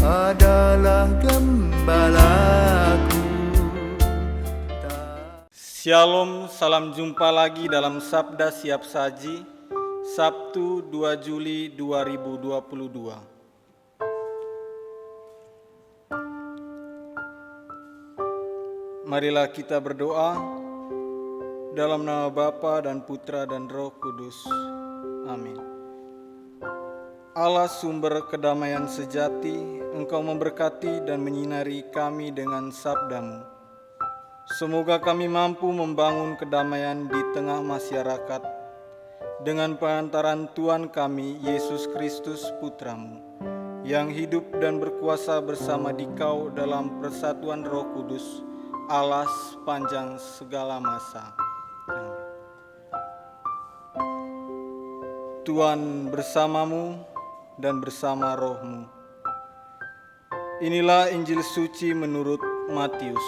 adalah gembalaku. Shalom, salam jumpa lagi dalam Sabda Siap Saji, Sabtu 2 Juli 2022. Marilah kita berdoa dalam nama Bapa dan Putra dan Roh Kudus. Amin. Allah sumber kedamaian sejati, Engkau memberkati dan menyinari kami dengan sabda-Mu. Semoga kami mampu membangun kedamaian di tengah masyarakat dengan perantaran Tuhan kami, Yesus Kristus Putra-Mu, yang hidup dan berkuasa bersama Dikau dalam persatuan Roh Kudus, Allah sepanjang segala masa. Amin. Tuhan bersamamu dan bersama rohmu. Inilah Injil suci menurut Matius.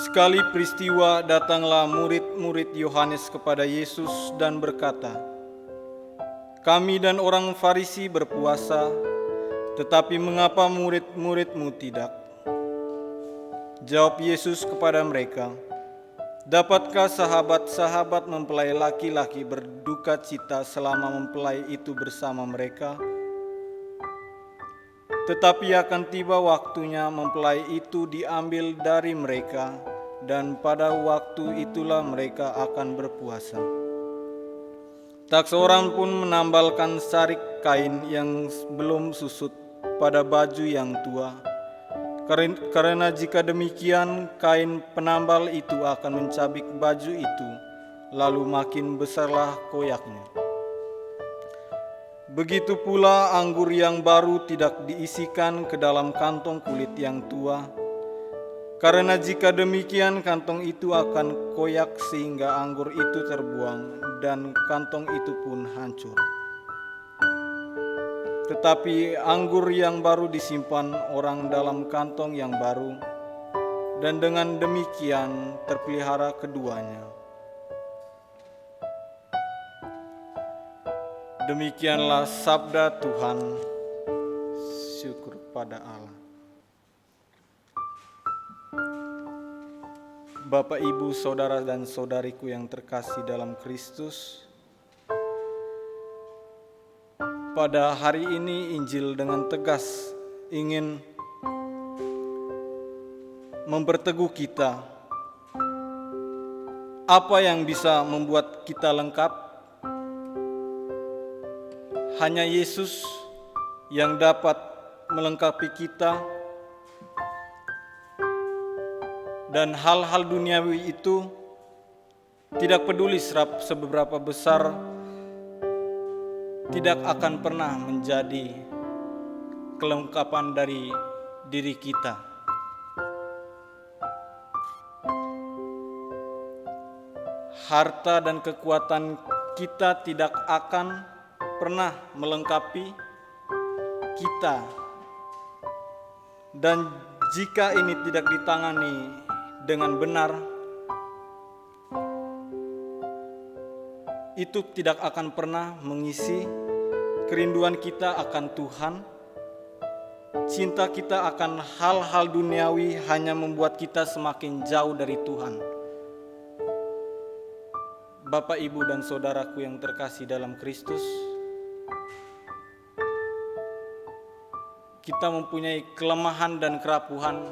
Sekali peristiwa datanglah murid-murid Yohanes kepada Yesus dan berkata, "Kami dan orang Farisi berpuasa, tetapi mengapa murid-murid-mu tidak?" Jawab Yesus kepada mereka, "Dapatkah sahabat-sahabat mempelai laki-laki berduka cita selama mempelai itu bersama mereka? Tetapi akan tiba waktunya mempelai itu diambil dari mereka, dan pada waktu itulah mereka akan berpuasa. Tak seorang pun menambalkan sarik kain yang belum susut pada baju yang tua, karena jika demikian kain penambal itu akan mencabik baju itu, lalu makin besarlah koyaknya. Begitu pula anggur yang baru tidak diisikan ke dalam kantong kulit yang tua, karena jika demikian kantong itu akan koyak sehingga anggur itu terbuang dan kantong itu pun hancur. Tetapi anggur yang baru disimpan orang dalam kantong yang baru, dan dengan demikian terpelihara keduanya." Demikianlah sabda Tuhan. Syukur pada Allah. Bapak, Ibu, Saudara dan Saudariku yang terkasih dalam Kristus, pada hari ini Injil dengan tegas ingin memperteguh kita apa yang bisa membuat kita lengkap. Hanya Yesus yang dapat melengkapi kita, dan hal-hal duniawi itu tidak peduli seberapa besar, tidak akan pernah menjadi kelengkapan dari diri kita. Harta dan kekuatan kita tidak akan pernah melengkapi kita, dan jika ini tidak ditangani dengan benar, itu tidak akan pernah mengisi kerinduan kita akan Tuhan. Cinta kita akan hal-hal duniawi hanya membuat kita semakin jauh dari Tuhan. Bapak, Ibu, dan Saudaraku yang terkasih dalam Kristus, kita mempunyai kelemahan dan kerapuhan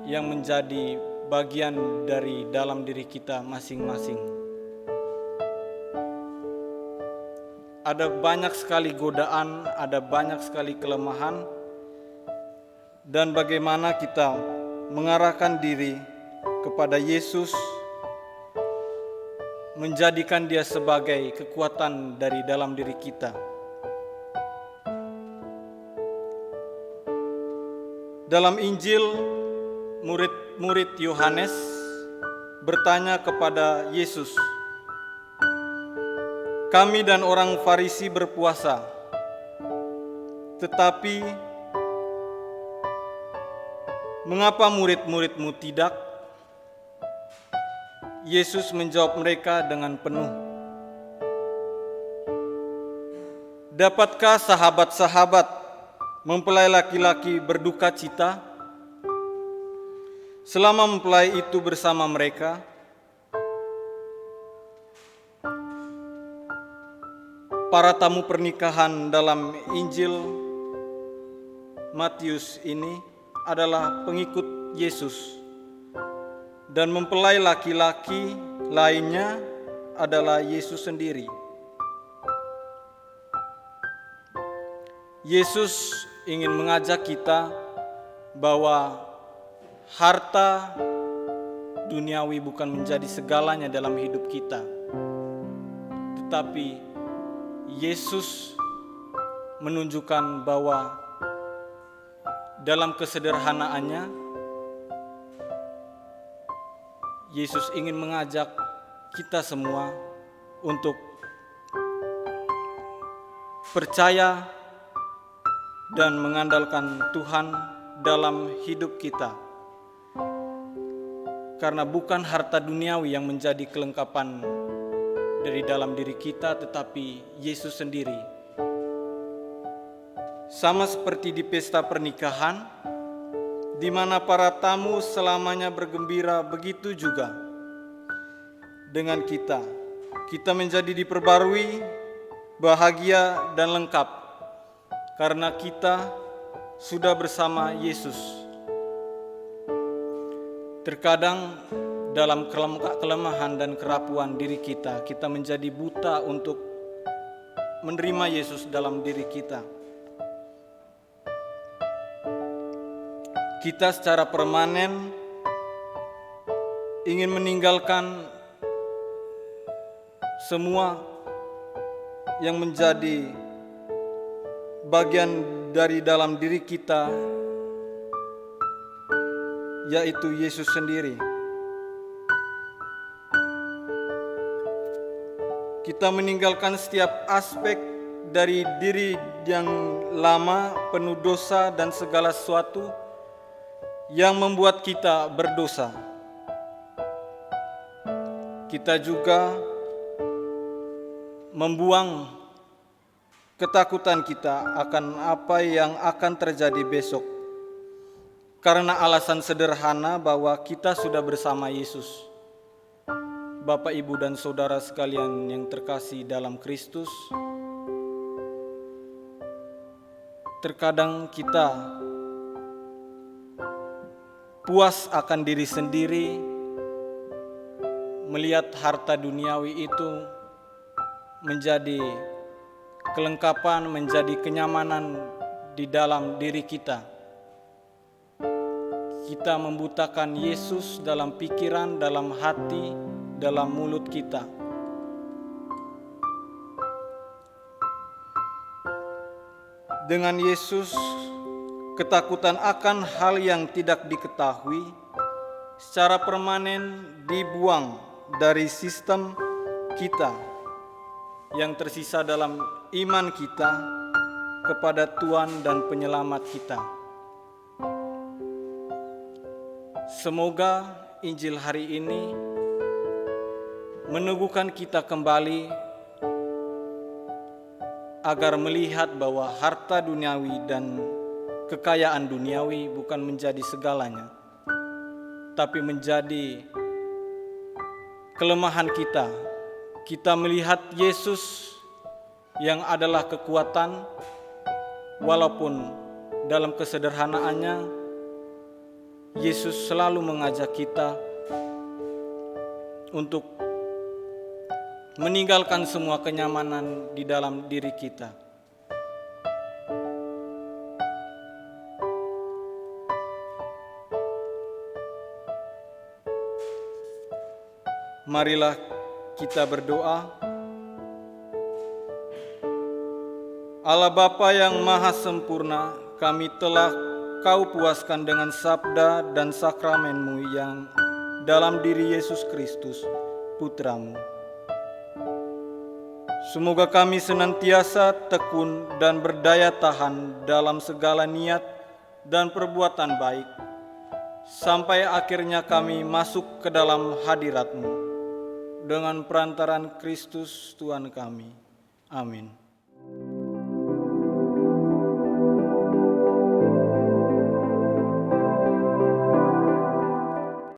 yang menjadi bagian dari dalam diri kita masing-masing. Ada banyak sekali godaan, ada banyak sekali kelemahan, dan bagaimana kita mengarahkan diri kepada Yesus, menjadikan Dia sebagai kekuatan dari dalam diri kita. Dalam Injil, murid-murid Yohanes bertanya kepada Yesus, "Kami dan orang Farisi berpuasa, tetapi mengapa murid-murid-mu tidak?" Yesus menjawab mereka dengan penuh Dapatkah sahabat-sahabat mempelai laki-laki berduka cita selama mempelai itu bersama mereka? Para tamu pernikahan dalam Injil Matius ini adalah pengikut Yesus, dan mempelai laki-laki lainnya adalah Yesus sendiri. Yesus ingin mengajak kita bahwa harta duniawi bukan menjadi segalanya dalam hidup kita, tetapi Yesus menunjukkan bahwa dalam kesederhanaannya Yesus ingin mengajak kita semua untuk percaya dan mengandalkan Tuhan dalam hidup kita. Karena bukan harta duniawi yang menjadi kelengkapan dari dalam diri kita, tetapi Yesus sendiri. Sama seperti di pesta pernikahan, di mana para tamu selamanya bergembira, begitu juga dengan kita. Kita menjadi diperbarui, bahagia dan lengkap karena kita sudah bersama Yesus. Terkadang dalam kelemahan dan kerapuan diri kita, kita menjadi buta untuk menerima Yesus dalam diri kita. Kita secara permanen ingin meninggalkan semua yang menjadi bagian dari dalam diri kita, yaitu Yesus sendiri. Kita meninggalkan setiap aspek dari diri yang lama, penuh dosa dan segala sesuatu yang membuat kita berdosa. Kita juga membuang ketakutan kita akan apa yang akan terjadi besok, karena alasan sederhana bahwa kita sudah bersama Yesus. Bapak, Ibu, dan Saudara sekalian yang terkasih dalam Kristus, terkadang kita puas akan diri sendiri, melihat harta duniawi itu menjadi kelengkapan, menjadi kenyamanan di dalam diri kita. Kita membutakan Yesus dalam pikiran, dalam hati, dalam mulut kita. Dengan Yesus, ketakutan akan hal yang tidak diketahui secara permanen dibuang dari sistem kita yang tersisa dalam iman kita kepada Tuhan dan Penyelamat kita. Semoga Injil hari ini meneguhkan kita kembali agar melihat bahwa harta duniawi dan kekayaan duniawi bukan menjadi segalanya, tapi menjadi kelemahan kita. Kita melihat Yesus yang adalah kekuatan, walaupun dalam kesederhanaannya Yesus selalu mengajak kita untuk meninggalkan semua kenyamanan di dalam diri kita. Marilah kita berdoa. Allah Bapa yang Maha Sempurna, kami telah Kau puaskan dengan sabda dan sakramen-Mu yang dalam diri Yesus Kristus, Putra-Mu. Semoga kami senantiasa tekun dan berdaya tahan dalam segala niat dan perbuatan baik, sampai akhirnya kami masuk ke dalam hadirat-Mu. Dengan perantaran Kristus Tuhan kami. Amin.